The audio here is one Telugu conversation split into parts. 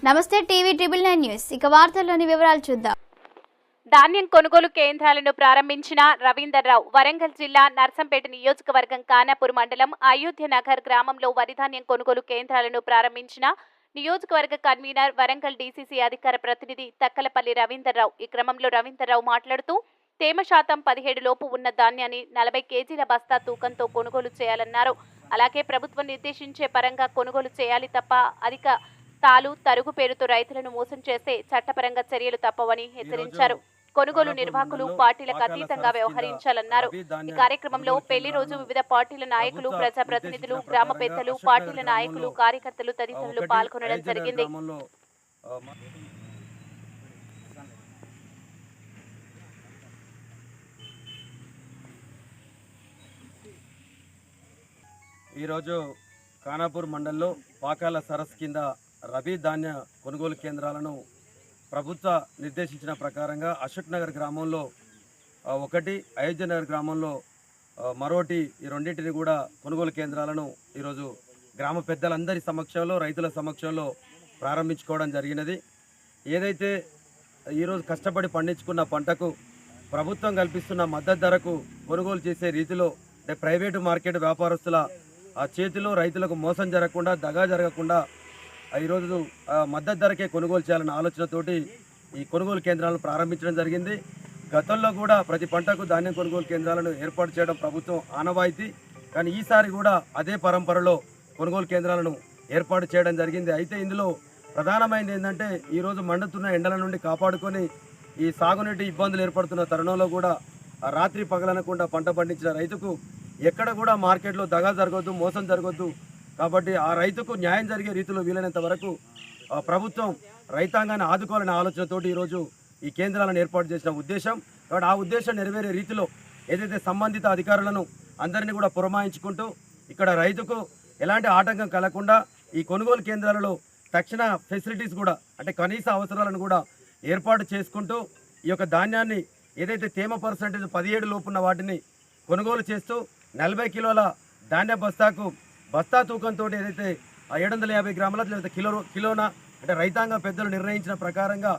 నమస్తే టీవీ ట్రిబుల్ 9 న్యూస్ ఇక వార్తల్లోని వివరాలు చూద్దాం. ధాన్యం కొనుగోలు కేంద్రాలను ప్రారంభించిన రవీందర్రావు వరంగల్ జిల్లా నర్సంపేట నియోజకవర్గం ఖానాపూర్ మండలం అయోధ్య నగర్ గ్రామంలో వరి ధాన్యం కొనుగోలు కేంద్రాలను ప్రారంభించిన నియోజకవర్గ కన్వీనర్ వరంగల్ డీసీసీ అధికార ప్రతినిధి తక్కలపల్లి రవీందర్రావు. ఈ క్రమంలో రవీందర్రావు మాట్లాడుతూ తేమ శాతం 17 లోపు ఉన్న ధాన్యాన్ని 40 కేజీల బస్తా తూకంతో కొనుగోలు చేయాలన్నారు. అలాగే ప్రభుత్వం నిర్దేశించే పరంగా కొనుగోలు చేయాలి తప్ప అధిక తాలు తరుగు పేరుతో రైతులను మోసం చేస్తే చట్టపరంగా చర్యలు తప్పవని హెచ్చరించారు. కొనుగోలు నిర్వాహకులు పార్టీలకు అతీతంగా వ్యవహరించాలన్నారు. ఈ కార్యక్రమంలో పెళ్లి రోజు వివిధ పార్టీల నాయకులు, ప్రజాప్రతినిధులు, గ్రామ పెద్దలు, పార్టీల నాయకులు, కార్యకర్తలు తదితరులు పాల్గొనడం జరిగింది. ఈరోజు ఖానాపూర్ మండలంలో పాకాల సరస్సు కింద రబీ ధాన్య కొనుగోలు కేంద్రాలను ప్రభుత్వ నిర్దేశించిన ప్రకారంగా అశోక్ నగర్ గ్రామంలో ఒకటి, అయోధ్య నగర్ గ్రామంలో మరోటి, ఈ రెండింటిని కూడా కొనుగోలు కేంద్రాలను ఈరోజు గ్రామ పెద్దలందరి సమక్షంలో, రైతుల సమక్షంలో ప్రారంభించుకోవడం జరిగినది. ఏదైతే ఈరోజు కష్టపడి పండించుకున్న పంటకు ప్రభుత్వం కల్పిస్తున్న మద్దతు ధరకు కొనుగోలు చేసే రీతిలో ప్రైవేటు మార్కెట్ వ్యాపారస్తుల చేతిలో రైతులకు మోసం జరగకుండా, దగా జరగకుండా ఈరోజు మద్దతు ధరకే కొనుగోలు చేయాలన్న ఆలోచనతోటి ఈ కొనుగోలు కేంద్రాలను ప్రారంభించడం జరిగింది. గతంలో కూడా ప్రతి పంటకు ధాన్యం కొనుగోలు కేంద్రాలను ఏర్పాటు చేయడం ప్రభుత్వం ఆనవాయితీ. కానీ ఈసారి కూడా అదే పరంపరలో కొనుగోలు కేంద్రాలను ఏర్పాటు చేయడం జరిగింది. అయితే ఇందులో ప్రధానమైనది ఏంటంటే ఈరోజు మండుతున్న ఎండల నుండి కాపాడుకొని ఈ సాగునీటి ఇబ్బందులు ఏర్పడుతున్న తరుణంలో కూడా రాత్రి పగలనకుండా పంట పండించిన రైతుకు ఎక్కడ కూడా మార్కెట్లో దగా జరగొద్దు, మోసం జరగొద్దు. కాబట్టి ఆ రైతుకు న్యాయం జరిగే రీతిలో వీలైనంత వరకు ప్రభుత్వం రైతాంగాన్ని ఆదుకోవాలనే ఆలోచనతోటి ఈరోజు ఈ కేంద్రాలను ఏర్పాటు చేసిన ఉద్దేశం. కాబట్టి ఆ ఉద్దేశం నెరవేరే రీతిలో ఏదైతే సంబంధిత అధికారులను అందరినీ కూడా పురమాయించుకుంటూ ఇక్కడ రైతుకు ఎలాంటి ఆటంకం కలగకుండా ఈ కొనుగోలు కేంద్రాలలో తక్షణ ఫెసిలిటీస్ కూడా, అంటే కనీస అవసరాలను కూడా ఏర్పాటు చేసుకుంటూ ఈ యొక్క ధాన్యాన్ని ఏదైతే తేమ పర్సెంటేజ్ 17 లోపు ఉన్న వాటిని కొనుగోలు చేస్తూ 40 కిలోల ధాన్య బస్తా తూకంతో ఏదైతే 750 గ్రాముల లేదా కిలోన అంటే రైతాంగ పెద్దలు నిర్ణయించిన ప్రకారంగా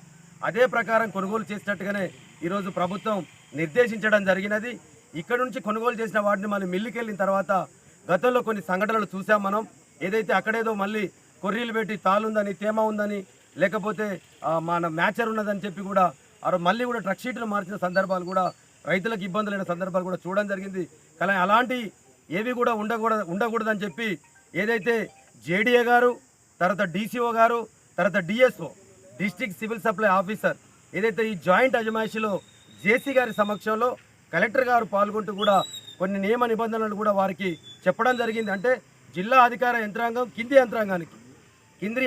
అదే ప్రకారం కొనుగోలు చేసినట్టుగానే ఈరోజు ప్రభుత్వం నిర్దేశించడం జరిగినది. ఇక్కడ నుంచి కొనుగోలు చేసిన వాటిని మళ్ళీ మిల్లుకి వెళ్ళిన తర్వాత గతంలో కొన్ని సంఘటనలు చూసాం మనం. ఏదైతే అక్కడేదో మళ్ళీ కొర్రీలు పెట్టి తాలుందని, తేమ ఉందని, లేకపోతే మన మ్యాచర్ ఉన్నదని చెప్పి కూడా మళ్ళీ కూడా ట్రక్ షీట్లు మార్చిన సందర్భాలు కూడా, రైతులకు ఇబ్బందులైన సందర్భాలు కూడా చూడడం జరిగింది. కానీ అలాంటి ఏవి కూడా ఉండకూడదని చెప్పి ఏదైతే జేడీఏ గారు, తర్వాత డీసీఓ గారు, తర్వాత DSO district civil supply officer ఏదైతే ఈ జాయింట్ అజమాయిషిలో జేసీ గారి సమక్షంలో కలెక్టర్ గారు పాల్గొంటూ కూడా కొన్ని నియమ నిబంధనలు కూడా వారికి చెప్పడం జరిగింది. అంటే జిల్లా అధికార యంత్రాంగం కింది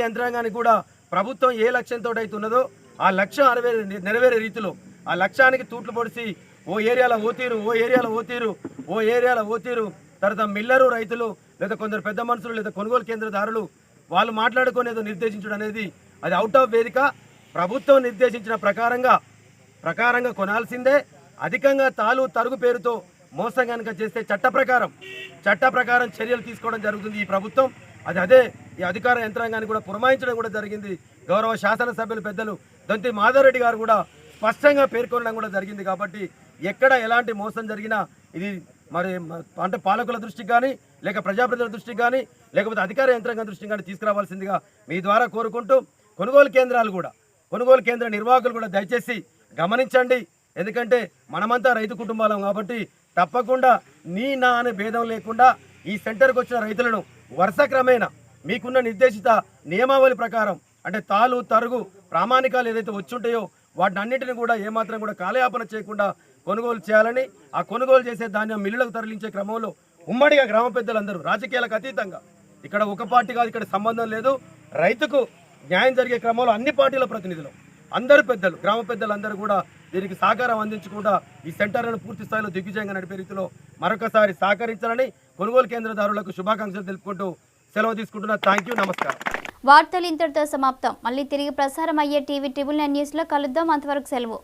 యంత్రాంగానికి కూడా ప్రభుత్వం ఏ లక్ష్యంతో అయితే ఉన్నదో ఆ లక్ష్యం నెరవేరే రీతిలో ఆ లక్ష్యానికి తూట్లు పొడిచి ఓ ఏరియాలో ఓతీరు తర్వాత మిల్లరు రైతులు లేదా కొందరు పెద్ద మనుషులు లేదా కొనుగోలు కేంద్రదారులు వాళ్ళు మాట్లాడుకునేదో నిర్దేశించడం అనేది అది అవుట్ ఆఫ్ వేదిక. ప్రభుత్వం నిర్దేశించిన ప్రకారంగా కొనాల్సిందే. అధికంగా తరుగు పేరుతో మోసం కనుక చేస్తే చట్ట ప్రకారం చర్యలు తీసుకోవడం జరుగుతుంది ఈ ప్రభుత్వం. అదే ఈ అధికార యంత్రాంగాన్ని కూడా పురమాయించడం కూడా జరిగింది. గౌరవ శాసనసభ్యులు పెద్దలు దొంతి మాధవరెడ్డి గారు కూడా స్పష్టంగా పేర్కొనడం కూడా జరిగింది. కాబట్టి ఎక్కడ ఎలాంటి మోసం జరిగినా ఇది మరి అంటే పాలకుల దృష్టికి కానీ, లేక ప్రజాప్రతినిధుల దృష్టికి కానీ, లేకపోతే అధికార యంత్రాంగం దృష్టికి కానీ తీసుకురావాల్సిందిగా మీ ద్వారా కోరుకుంటూ కొనుగోలు కేంద్ర నిర్వాహకులు కూడా దయచేసి గమనించండి. ఎందుకంటే మనమంతా రైతు కుటుంబాలం కాబట్టి తప్పకుండా నా అనే భేదం లేకుండా ఈ సెంటర్కి వచ్చిన రైతులను వరుస క్రమేణా మీకున్న నిర్దేశిత నియమావళి ప్రకారం అంటే తరుగు ప్రామాణికాలు ఏదైతే వచ్చుంటాయో వాటిని అన్నింటినీ కూడా ఏమాత్రం కూడా కాలయాపన చేయకుండా కొనుగోలు చేయాలని, ఆ కొనుగోలు చేసే ధాన్యం మిల్లులకు తరలించే క్రమంలో ఉమ్మడిగా గ్రామ పెద్దలందరూ రాజకీయాలకు అతీతంగా, ఇక్కడ ఒక పార్టీ కాదు, ఇక్కడ సంబంధం లేదు, రైతుకు న్యాయం జరిగే క్రమంలో అన్ని పార్టీల ప్రతినిధులు, అందరు పెద్దలు, గ్రామ పెద్దలందరూ కూడా దీనికి సహకారం అందించకుండా ఈ సెంటర్లను పూర్తి స్థాయిలో దిగ్విజయంగా నడిపే రీతిలో మరొకసారి సహకరించాలని కొనుగోలు కేంద్రదారులకు శుభాకాంక్షలు తెలుపుకుంటూ సెలవు తీసుకుంటున్నా. థ్యాంక్ యూ, నమస్కారం. వార్తలు ఇంతటితో సమాప్తం. మళ్ళీ తిరిగి ప్రసారం అయ్యే టీవీ ట్రిబుల్ 9 న్యూస్లో కలుద్దాం. అంతవరకు సెలవు.